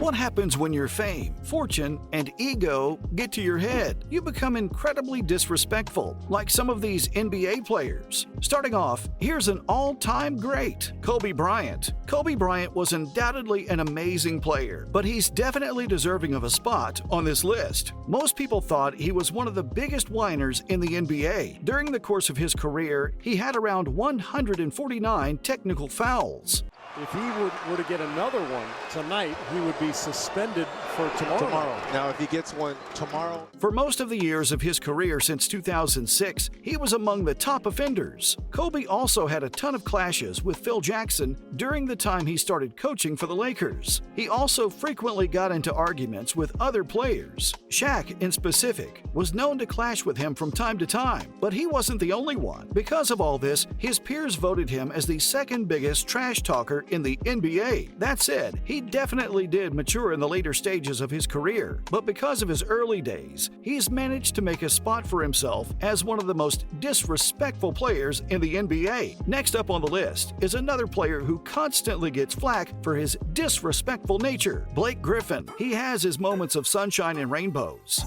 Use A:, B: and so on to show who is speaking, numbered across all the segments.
A: What happens when your fame, fortune, and ego get to your head? You become incredibly disrespectful, like some of these NBA players. Starting off, here's an all-time great, Kobe Bryant. Kobe Bryant was undoubtedly an amazing player, but he's definitely deserving of a spot on this list. Most people thought he was one of the biggest whiners in the NBA. During the course of his career, he had around 149 technical fouls.
B: If he were to get another one tonight, he would be suspended for tomorrow.
C: Now, if he gets one tomorrow.
A: For most of the years of his career since 2006, he was among the top offenders. Kobe also had a ton of clashes with Phil Jackson during the time he started coaching for the Lakers. He also frequently got into arguments with other players. Shaq, in specific, was known to clash with him from time to time, but he wasn't the only one. Because of all this, his peers voted him as the second biggest trash talker in the NBA. That said, he definitely did mature in the later stages of his career, but because of his early days, he's managed to make a spot for himself as one of the most disrespectful players in the NBA. Next up on the list is another player who constantly gets flack for his disrespectful nature, Blake Griffin. He has his moments of sunshine and rainbows.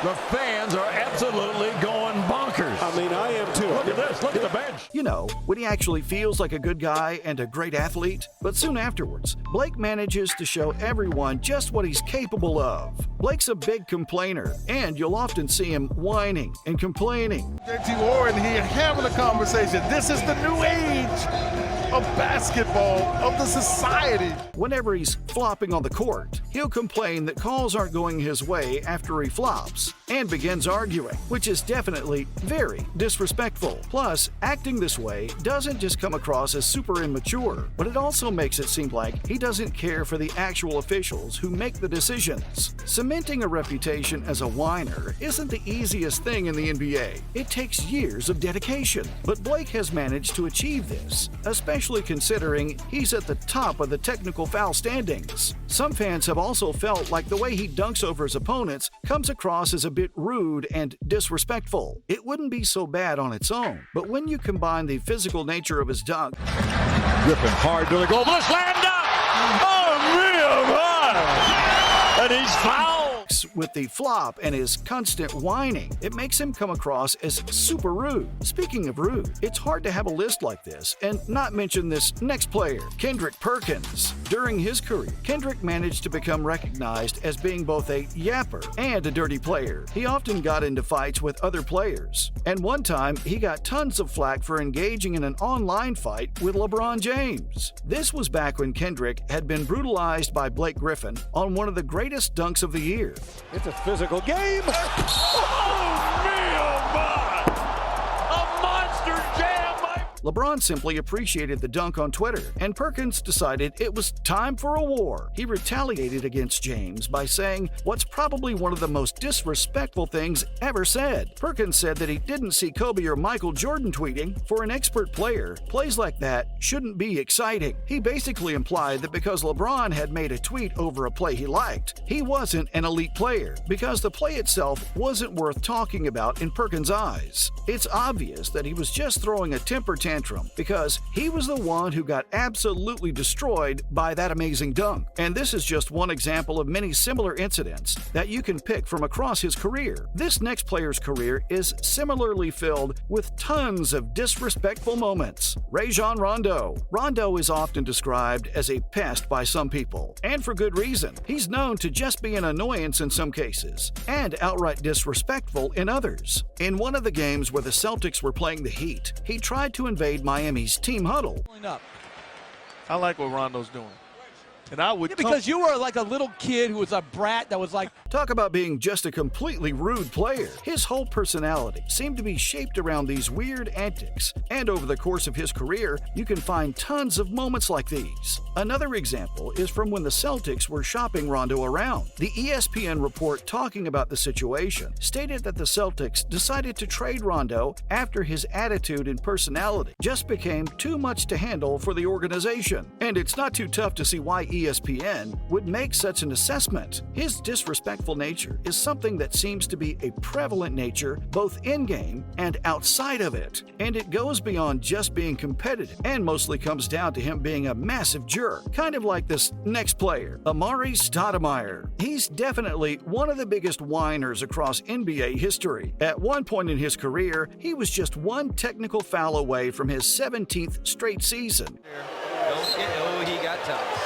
D: The fans are absolutely going bonkers.
B: I mean, I am too.
D: Look at this. Look at the bench.
A: You know, when he actually feels like a good guy and a great athlete. But soon afterwards, Blake manages to show everyone just what he's capable of. Blake's a big complainer, and you'll often see him whining and complaining.
E: JT Warren here having a conversation. This is the new age of basketball, of the society.
A: Whenever he's flopping on the court, he'll complain that calls aren't going his way after he flops and begins arguing, which is definitely very disrespectful. Plus, acting this way doesn't just come across as super immature, but it also makes it seem like he doesn't care for the actual officials who make the decisions. Cementing a reputation as a whiner isn't the easiest thing in the NBA. It takes years of dedication, but Blake has managed to achieve this, especially considering he's at the top of the technical foul standings. Some fans have also felt like the way he dunks over his opponents comes across as a bit rude and disrespectful. It wouldn't be so bad on its own, but when you combine the physical nature of his dunk,
D: Griffin hard to the goal. The slam dunk! Oh, man! And he's fouled.
A: with the flop and his constant whining, it makes him come across as super rude. Speaking of rude, it's hard to have a list like this and not mention this next player, Kendrick Perkins. During his career, Kendrick managed to become recognized as being both a yapper and a dirty player. He often got into fights with other players, and one time he got tons of flack for engaging in an online fight with LeBron James. This was back when Kendrick had been brutalized by Blake Griffin on one of the greatest dunks of the year.
B: It's a physical game.
D: Oh, me, oh, my! A monster jam, my...
A: LeBron simply appreciated the dunk on Twitter, and Perkins decided it was time for a war. He retaliated against James by saying what's probably one of the most disrespectful things ever said. Perkins said that he didn't see Kobe or Michael Jordan tweeting. For an expert player, plays like that shouldn't be exciting. He basically implied that because LeBron had made a tweet over a play he liked, he wasn't an elite player, because the play itself wasn't worth talking about in Perkins' eyes. It's obvious that he was just throwing a temper tantrum because he was the one who got absolutely destroyed by that amazing dunk. And this is just one example of many similar incidents that you can pick from across his career. This next player's career is similarly filled with tons of disrespectful moments. Rajon Rondo. Rondo is often described as a pest by some people, and for good reason. He's known to just be an annoyance in some cases, and outright disrespectful in others. In one of the games where the Celtics were playing the Heat, he tried to invade Miami's team huddle.
E: I like what Rondo's doing. And I would
F: because you were like a little kid who was a brat that was like...
A: Talk about being just a completely rude player. His whole personality seemed to be shaped around these weird antics, and over the course of his career, you can find tons of moments like these. Another example is from when the Celtics were shopping Rondo around. The ESPN report talking about the situation stated that the Celtics decided to trade Rondo after his attitude and personality just became too much to handle for the organization. And it's not too tough to see why ESPN would make such an assessment. His disrespectful nature is something that seems to be a prevalent nature both in-game and outside of it. And it goes beyond just being competitive and mostly comes down to him being a massive jerk, kind of like this next player, Amar'e Stoudemire. He's definitely one of the biggest whiners across NBA history. At one point in his career, he was just one technical foul away from his 17th straight season.
G: He got tossed.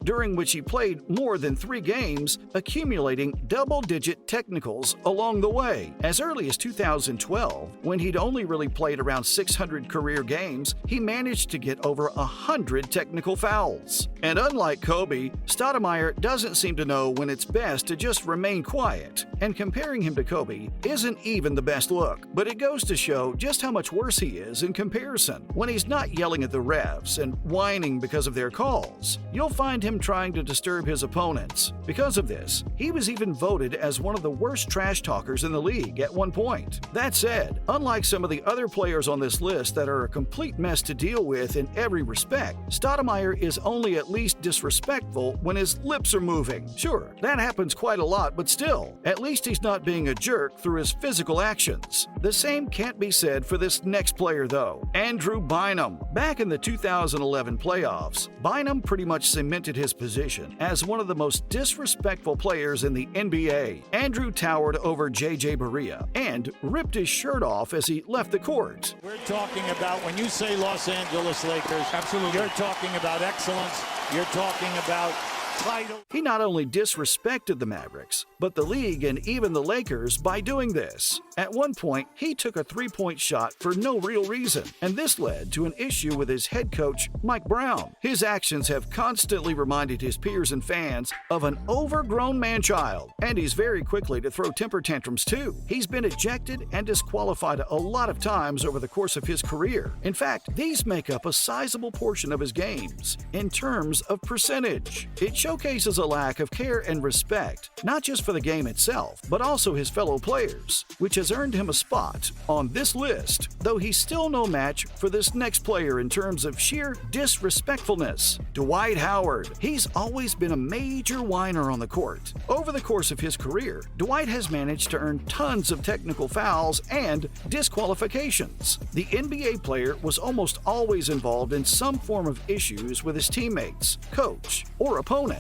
A: During which he played more than 3 games, accumulating double-digit technicals along the way. As early as 2012, when he'd only really played around 600 career games, he managed to get over 100 technical fouls. And unlike Kobe, Stoudemire doesn't seem to know when it's best to just remain quiet. And comparing him to Kobe isn't even the best look, but it goes to show just how much worse he is in comparison. When he's not yelling at the refs and whining because of their calls, you'll find him trying to disturb his opponents. Because of this, he was even voted as one of the worst trash talkers in the league at one point. That said, unlike some of the other players on this list that are a complete mess to deal with in every respect, Stoudemire is only at least disrespectful when his lips are moving. Sure, that happens quite a lot, but still, at least he's not being a jerk through his physical actions. The same can't be said for this next player though, Andrew Bynum. Back in the 2011 playoffs, Bynum pretty much cemented his position as one of the most disrespectful players in the NBA. Andrew towered over J.J. Barea and ripped his shirt off as he left the court.
D: We're talking about, when you say Los Angeles Lakers, absolutely, you're talking about excellence, you're talking about title.
A: He not only disrespected the Mavericks, but the league and even the Lakers by doing this. At one point, he took a three-point shot for no real reason, and this led to an issue with his head coach, Mike Brown. His actions have constantly reminded his peers and fans of an overgrown man-child, and he's very quickly to throw temper tantrums too. He's been ejected and disqualified a lot of times over the course of his career. In fact, these make up a sizable portion of his games in terms of percentage. It showcases a lack of care and respect, not just for the game itself, but also his fellow players, which has earned him a spot on this list, though he's still no match for this next player in terms of sheer disrespectfulness. Dwight Howard. He's always been a major whiner on the court. Over the course of his career, Dwight has managed to earn tons of technical fouls and disqualifications. The NBA player was almost always involved in some form of issues with his teammates, coach, or opponents.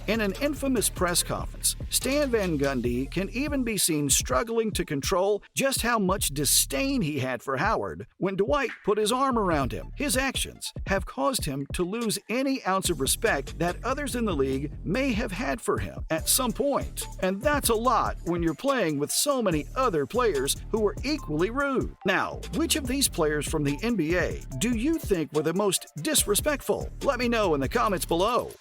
A: In an infamous press conference, Stan Van Gundy can even be seen struggling to control just how much disdain he had for Howard when Dwight put his arm around him. His actions have caused him to lose any ounce of respect that others in the league may have had for him at some point. And that's a lot when you're playing with so many other players who are equally rude. Now, which of these players from the NBA do you think were the most disrespectful? Let me know in the comments below.